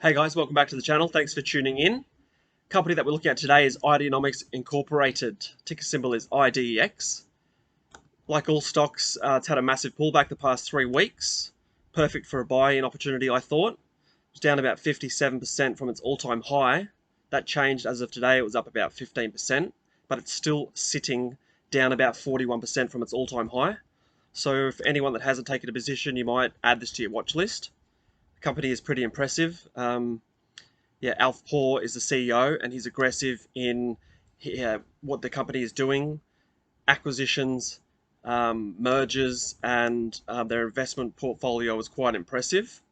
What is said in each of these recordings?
Hey guys, welcome back to the channel. Thanks for tuning in. Company that we're looking at today is Ideanomics Incorporated. Ticker symbol is IDEX. Like all stocks, it's had a massive pullback the past 3 weeks. Perfect for a buy-in opportunity, I thought. It's down about 57% from its all-time high. That changed as of today. It was up about 15%, but it's still sitting down about 41% from its all-time high. So for anyone that hasn't taken a position, you might add this to your watch list. The company is pretty impressive. Alf Poor is the CEO, and he's aggressive in what the company is doing, acquisitions, mergers, and their investment portfolio is quite impressive.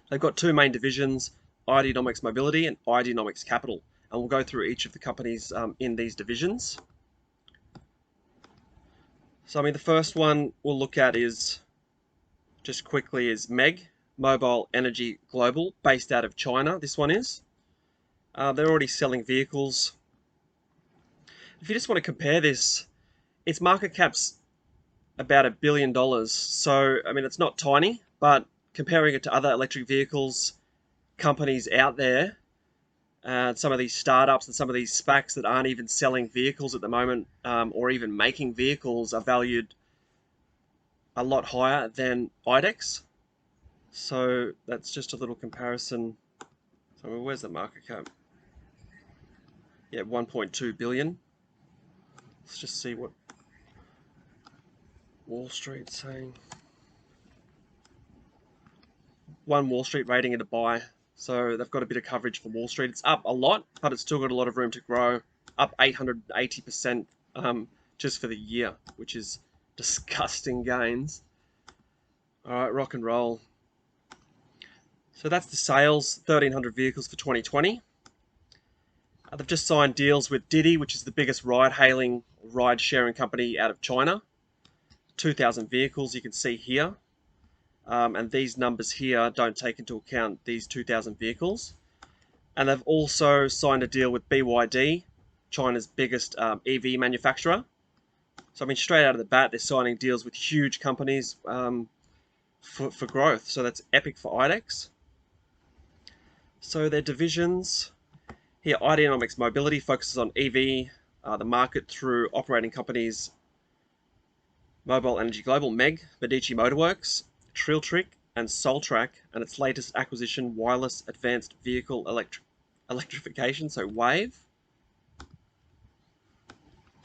They've got 2 main divisions, Ideanomics Mobility and Ideanomics Capital, and we'll go through each of the companies in these divisions. So, the first one we'll look at is, just quickly, is MEG, Mobile Energy Global, based out of China. This one is. They're already selling vehicles. If you just want to compare this, its market cap's about $1 billion. So, it's not tiny, but comparing it to other electric vehicles companies out there, some of these startups and some of these SPACs that aren't even selling vehicles at the moment, or even making vehicles, are valued a lot higher than IDEX. So that's just a little comparison. So where's the market cap? Yeah, 1.2 billion. Let's just see what Wall Street's saying. One Wall Street rating it a buy. So they've got a bit of coverage for Wall Street. It's up a lot, but it's still got a lot of room to grow. Up 880% just for the year, which is disgusting gains. All right, rock and roll. So that's the sales, 1,300 vehicles for 2020. They've just signed deals with Didi, which is the biggest ride-hailing, ride-sharing company out of China. 2,000 vehicles you can see here. And these numbers here don't take into account these 2,000 vehicles. And they've also signed a deal with BYD, China's biggest EV manufacturer. So straight out of the bat, they're signing deals with huge companies for growth. So that's epic for IDEX. So their divisions here, Ideanomics Mobility focuses on EV, the market through operating companies Mobile Energy Global, MEG, Medici Motorworks, Trill Trick, and Soultrack, and its latest acquisition, Wireless Advanced Vehicle Electrification, so WAVE.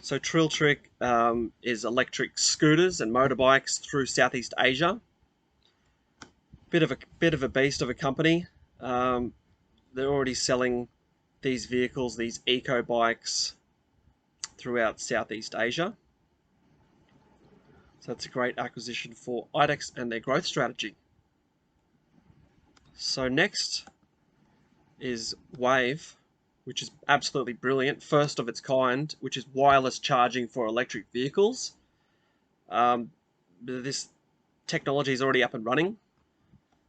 So Trill Trick is electric scooters and motorbikes through Southeast Asia. Bit of a beast of a company. They're already selling these vehicles, these eco bikes, throughout Southeast Asia. So that's a great acquisition for IDEX and their growth strategy. So next is WAVE, which is absolutely brilliant, first of its kind, which is wireless charging for electric vehicles. This technology is already up and running.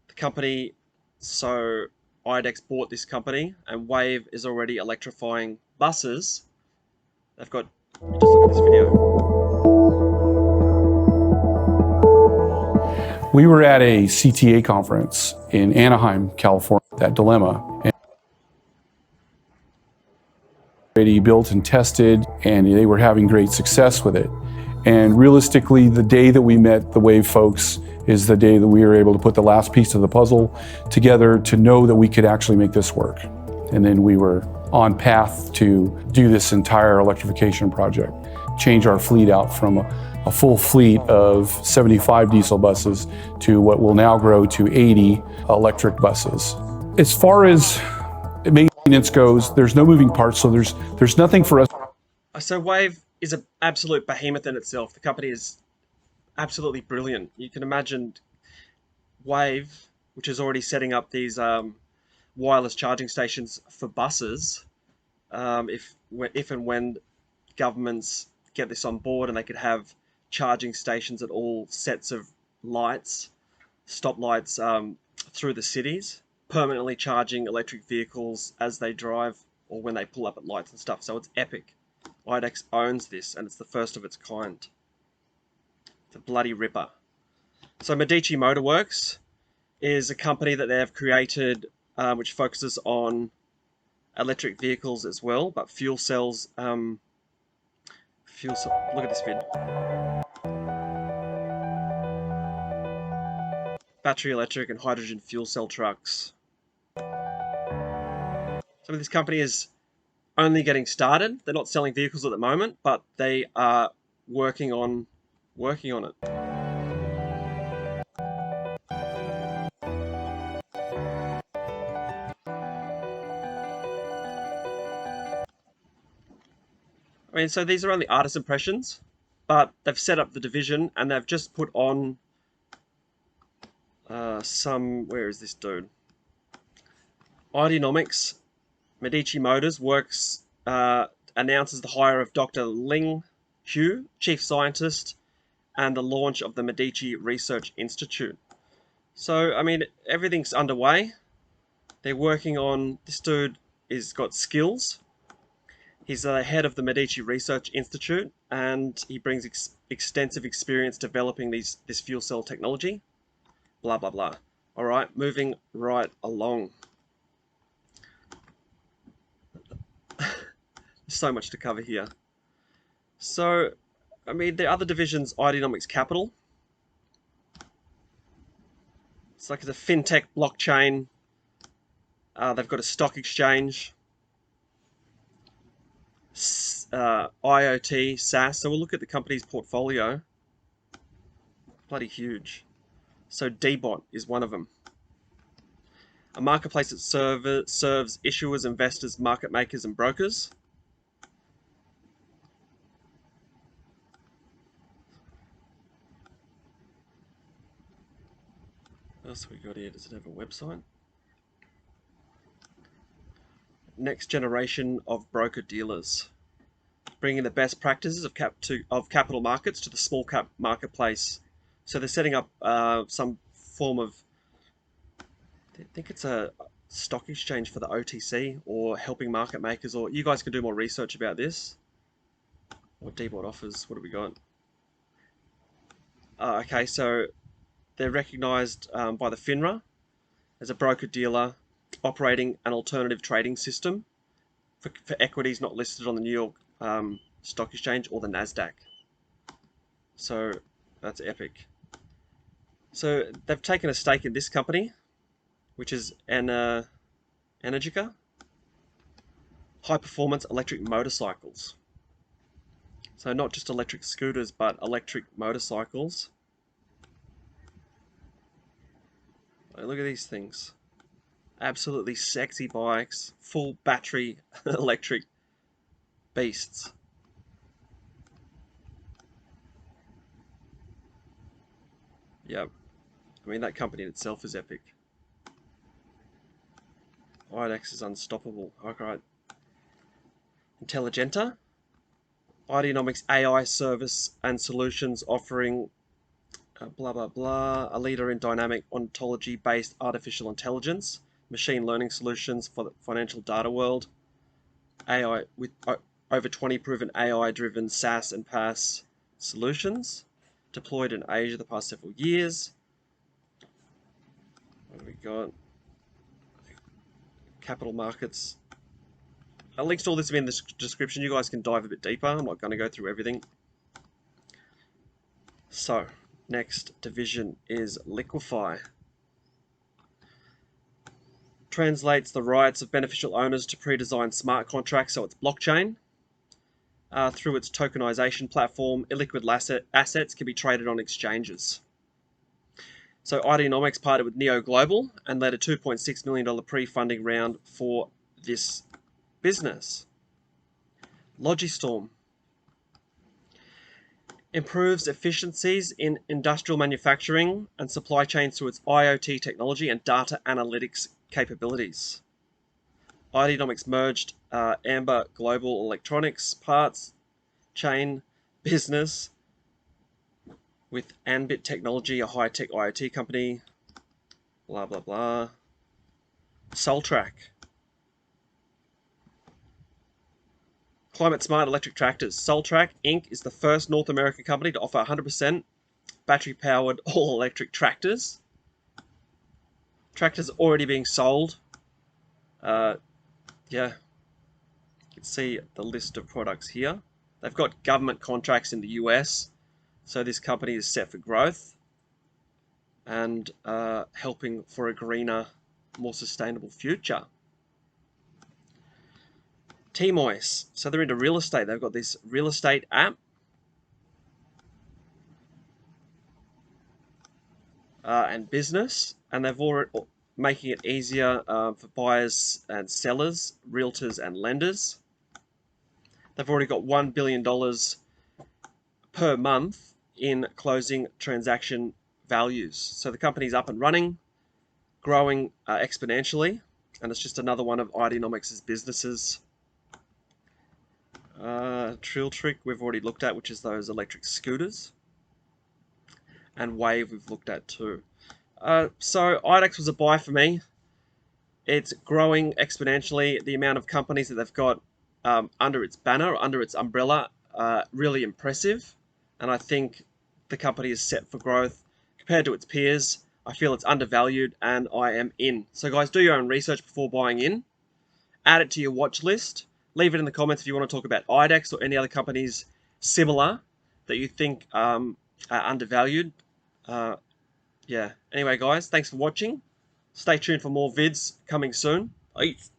The company, so IDEX bought this company, and WAVE is already electrifying buses. They've got, just look at this video. We were at a CTA conference in Anaheim, California, that dilemma. And already built and tested, and they were having great success with it. And realistically, the day that we met the WAVE folks is the day that we were able to put the last piece of the puzzle together to know that we could actually make this work. And then we were on path to do this entire electrification project, change our fleet out from a full fleet of 75 diesel buses to what will now grow to 80 electric buses. As far as maintenance goes, there's no moving parts, so there's nothing for us. So WAVE is an absolute behemoth in itself. The company is absolutely brilliant. You can imagine WAVE, which is already setting up these wireless charging stations for buses, if and when governments get this on board, and they could have charging stations at all sets of lights, stop lights through the cities, permanently charging electric vehicles as they drive or when they pull up at lights and stuff. So it's epic. IDEX owns this, and it's the first of its kind. It's a bloody ripper. So Medici Motorworks is a company that they have created which focuses on electric vehicles as well, but fuel cells. Look at this vid. Battery electric and hydrogen fuel cell trucks. Some of this company is only getting started. They're not selling vehicles at the moment, but they are working on it. I mean, so these are only artist impressions, but they've set up the division and they've just put on where is this dude? Ideanomics, Medici Motorworks announces the hire of Dr. Ling Hu, Chief Scientist, and the launch of the Medici Research Institute. So, I mean, everything's underway. They're working on, this dude is got skills. He's the head of the Medici Research Institute, and he brings extensive experience developing this fuel cell technology. Blah, blah, blah. All right, moving right along. So much to cover here. So, I mean, the other division's Ideanomics Capital. It's like a fintech blockchain. They've got a stock exchange. IoT, SaaS. So we'll look at the company's portfolio. Bloody huge. So DBot is one of them. A marketplace that serves issuers, investors, market makers, and brokers. What else have we got here? Does it have a website? Next generation of broker dealers, bringing the best practices of capital markets to the small cap marketplace. So they're setting up some form of, I think it's a stock exchange for the OTC, or helping market makers, or you guys can do more research about this. What DBot offers, what have we got? Okay, so they're recognized by the FINRA as a broker dealer operating an alternative trading system for equities not listed on the New York Stock Exchange or the NASDAQ. So that's epic. So they've taken a stake in this company, which is Energica, high performance electric motorcycles. So not just electric scooters, but electric motorcycles. Oh, look at these things. Absolutely sexy bikes, full battery electric beasts. Yep. I mean, that company in itself is epic. IDEX is unstoppable. Alright. Intelligenta. Ideanomics AI service and solutions offering blah blah blah. A leader in dynamic ontology-based artificial intelligence, machine learning solutions for the financial data world. AI with over 20 proven AI-driven SaaS and PaaS solutions deployed in Asia the past several years. What have we got? Capital markets. Links to all this will be in the description. You guys can dive a bit deeper. I'm not going to go through everything. So, next division is Liquefy. Translates the rights of beneficial owners to pre-designed smart contracts, so it's blockchain. Through its tokenization platform, illiquid assets can be traded on exchanges. So Ideanomics partnered with Neo Global and led a $2.6 million pre-funding round for this business. Logistorm improves efficiencies in industrial manufacturing and supply chains through its IoT technology and data analytics capabilities. Ideanomics merged Amber Global Electronics parts chain business with Anbit Technology, a high-tech IoT company. Blah, blah, blah. Soultrack. Climate smart electric tractors. Soultrack Inc. is the first North American company to offer 100% battery-powered all-electric tractors. Tractors already being sold Yeah, you can see the list of products here. They've got government contracts in the US, so this company is set for growth and helping for a greener, more sustainable future. Tmois, so they're into real estate. They've got this real estate app. And business, and they've already making it easier for buyers and sellers, realtors and lenders. They've already got $1 billion per month in closing transaction values. So the company's up and running, growing exponentially, and it's just another one of Ideanomics' businesses. Trill Trick we've already looked at, which is those electric scooters. And Wave we've looked at too. So IDEX was a buy for me. It's growing exponentially. The amount of companies that they've got under its banner, under its umbrella, really impressive. And I think the company is set for growth compared to its peers. I feel it's undervalued and I am in. So guys, do your own research before buying in. Add it to your watch list. Leave it in the comments if you want to talk about IDEX or any other companies similar that you think are undervalued. Yeah. Anyway, guys, thanks for watching. Stay tuned for more vids coming soon. Peace.